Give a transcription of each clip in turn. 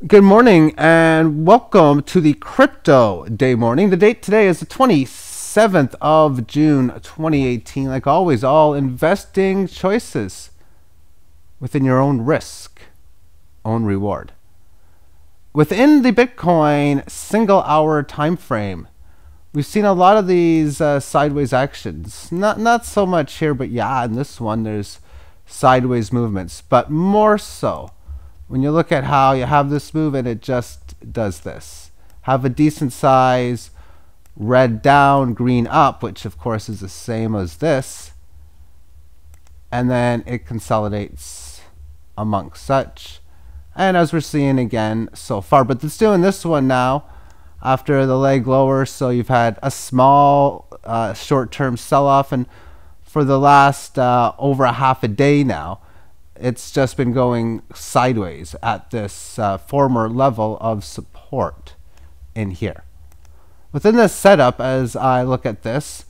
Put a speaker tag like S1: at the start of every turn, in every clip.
S1: Good morning and welcome to the crypto day morning. The date today is the 27th of June 2018. Like always, all investing choices within your own risk, own reward. Within the Bitcoin single hour time frame, we've seen a lot of these sideways actions. Not so much here, but yeah, in this one there's sideways movements, but more so when you look at how you have this move and it just does this. Have a decent size, red down, green up, which of course is the same as this. And then it consolidates amongst such. And as we're seeing again so far, but it's doing this one now after the leg lower. So you've had a small short-term sell-off, and for the last over a half a day now, it's just been going sideways at this former level of support in here. Within this setup, as I look at this,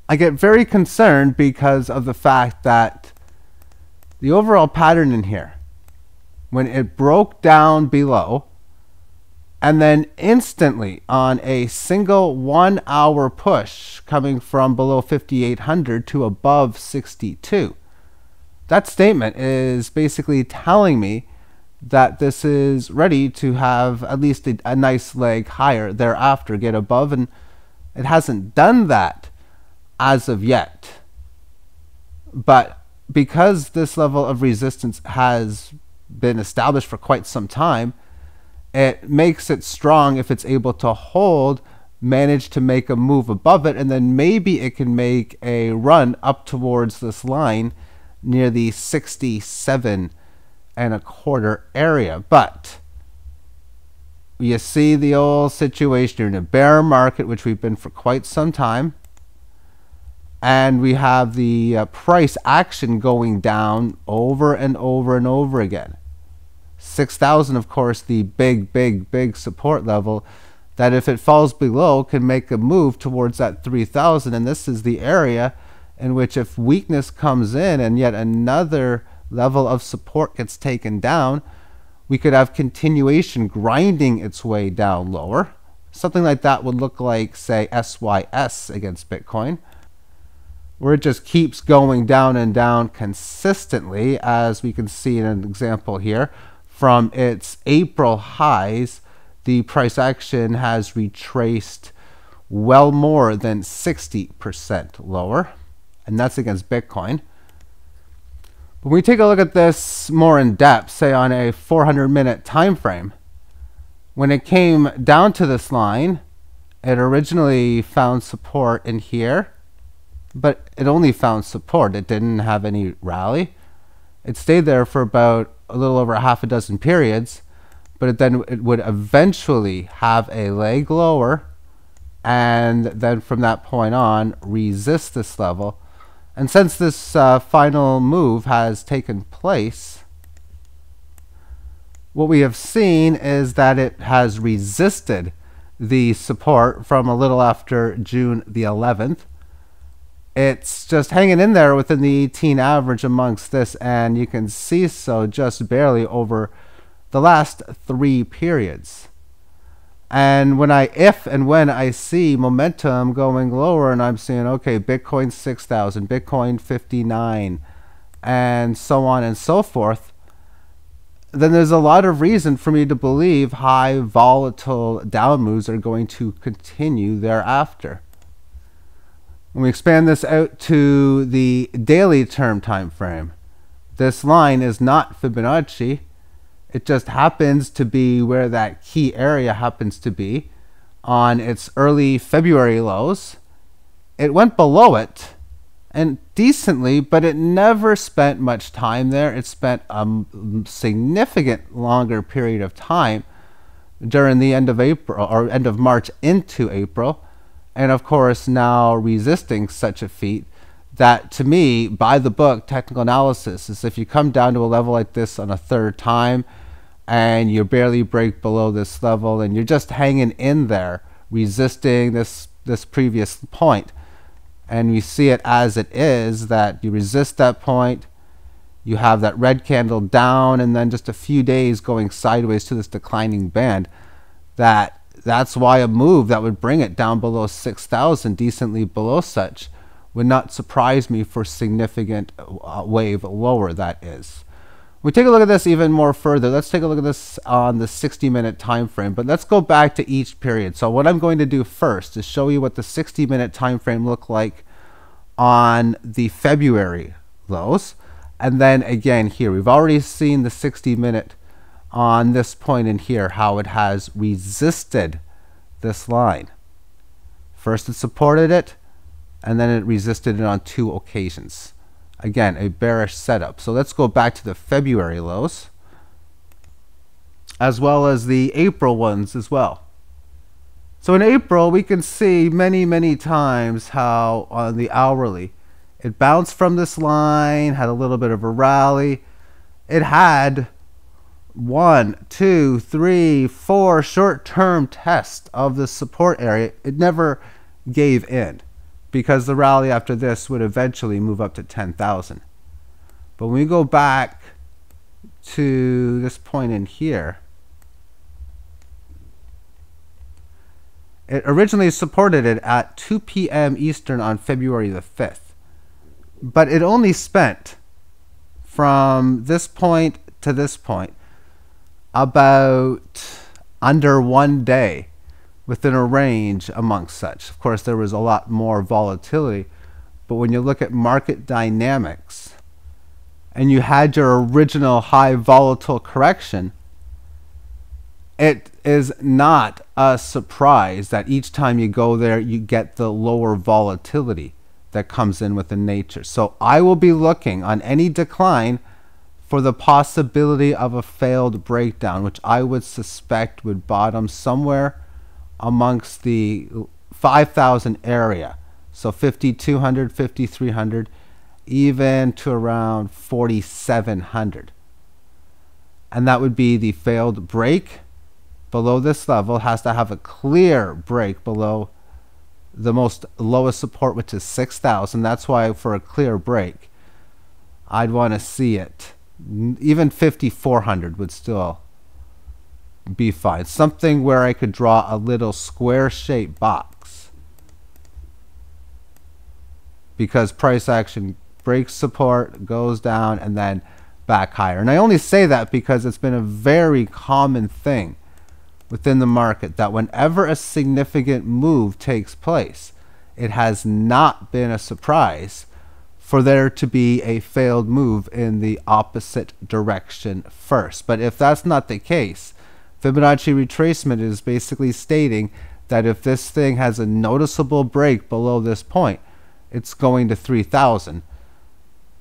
S1: I get very concerned because of the fact that the overall pattern in here, when it broke down below, and then instantly on a single 1 hour push coming from below 5,800 to above 62. That statement is basically telling me that this is ready to have at least a nice leg higher thereafter, get above, and it hasn't done that as of yet. But because this level of resistance has been established for quite some time, it makes it strong if it's able to hold, manage to make a move above it, and then maybe it can make a run up towards this line near the 67.25 area. But you see the old situation. You're in a bear market, which we've been for quite some time, and we have the price action going down over and over and over again. 6,000, of course, the big support level that if it falls below can make a move towards that 3,000. And this is the area in which if weakness comes in and yet another level of support gets taken down, we could have continuation grinding its way down lower. Something like that would look like, say, SYS against Bitcoin, where it just keeps going down and down consistently, as we can see in an example here. From its April highs, the price action has retraced well more than 60% lower, and that's against Bitcoin. When we take a look at this more in depth, say on a 400-minute time frame, when it came down to this line, it originally found support in here, but it only found support. It didn't have any rally. It stayed there for about a little over half a dozen periods, but then it would eventually have a leg lower, and then from that point on resist this level. And since this final move has taken place, what we have seen is that it has resisted the support from a little after June the 11th. It's just hanging in there within the 18 average amongst this, and you can see so just barely over the last 3 periods. And when I see momentum going lower, and I'm seeing, okay, Bitcoin 6,000, Bitcoin 59, and so on and so forth, then there's a lot of reason for me to believe high volatile down moves are going to continue thereafter. When we expand this out to the daily term time frame, this line is not Fibonacci. It just happens to be where that key area happens to be on its early February lows. It went below it and decently, but it never spent much time there. It spent a significant longer period of time during the end of April or end of March into April. And of course, now resisting such a feat that, to me, by the book, technical analysis is if you come down to a level like this on a third time and you barely break below this level and you're just hanging in there, resisting this previous point, and you see it as it is, that you resist that point, you have that red candle down and then just a few days going sideways to this declining band. That's why a move that would bring it down below 6,000, decently below such, would not surprise me for significant wave lower, that is. We take a look at this even more further. Let's take a look at this on the 60-minute time frame, but let's go back to each period. So what I'm going to do first is show you what the 60-minute time frame looked like on the February lows. And then again here, we've already seen the 60-minute on this point in here, how it has resisted this line. First it supported it, and then it resisted it on 2 occasions. Again, a bearish setup. So let's go back to the February lows, as well as the April ones as well. So in April, we can see many times how on the hourly, it bounced from this line, had a little bit of a rally. It had 1, 2, 3, 4 short-term tests of the support area. It never gave in, because the rally after this would eventually move up to 10,000. But when we go back to this point in here, it originally supported it at 2 p.m. Eastern on February the 5th. But it only spent from this point to this point about under 1 day within a range amongst such. Of course, there was a lot more volatility, but when you look at market dynamics and you had your original high volatile correction, it is not a surprise that each time you go there, you get the lower volatility that comes in with the nature. So I will be looking on any decline for the possibility of a failed breakdown, which I would suspect would bottom somewhere amongst the 5,000 area. So 5,200, 5,300, even to around 4,700. And that would be the failed break below this level. It has to have a clear break below the most lowest support, which is 6,000. That's why for a clear break, I'd want to see it. Even 5,400 would still be fine. Something where I could draw a little square-shaped box, because price action breaks support, goes down, and then back higher. And I only say that because it's been a very common thing within the market that whenever a significant move takes place, it has not been a surprise for there to be a failed move in the opposite direction first. But if that's not the case, Fibonacci retracement is basically stating that if this thing has a noticeable break below this point, it's going to 3,000.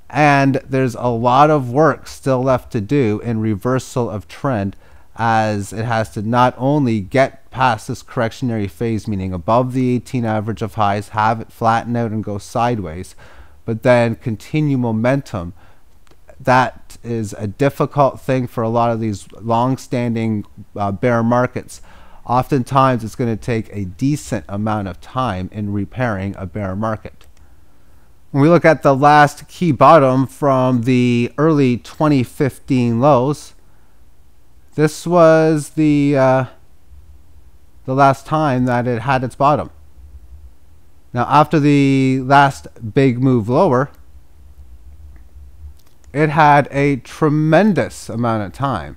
S1: And there's a lot of work still left to do in reversal of trend, as it has to not only get past this correctionary phase, meaning above the 18 average of highs, have it flatten out and go sideways, but then continue momentum. That is a difficult thing for a lot of these long-standing bear markets. Oftentimes it's going to take a decent amount of time in repairing a bear market. When we look at the last key bottom from the early 2015 lows, this was the last time that it had its bottom. Now, after the last big move lower, it had a tremendous amount of time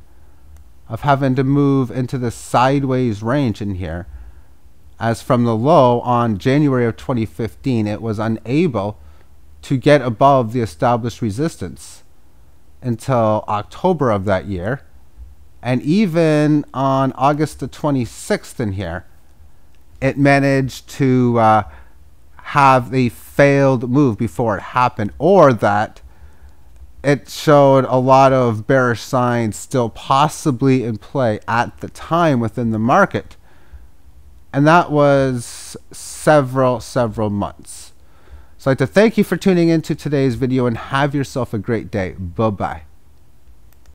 S1: of having to move into the sideways range in here, as from the low on January of 2015, it was unable to get above the established resistance until October of that year. And even on August the 26th in here, it managed to have a failed move before it happened, or that it showed a lot of bearish signs still possibly in play at the time within the market. And that was several months. So I'd like to thank you for tuning into today's video, and have yourself a great day. Bye-bye.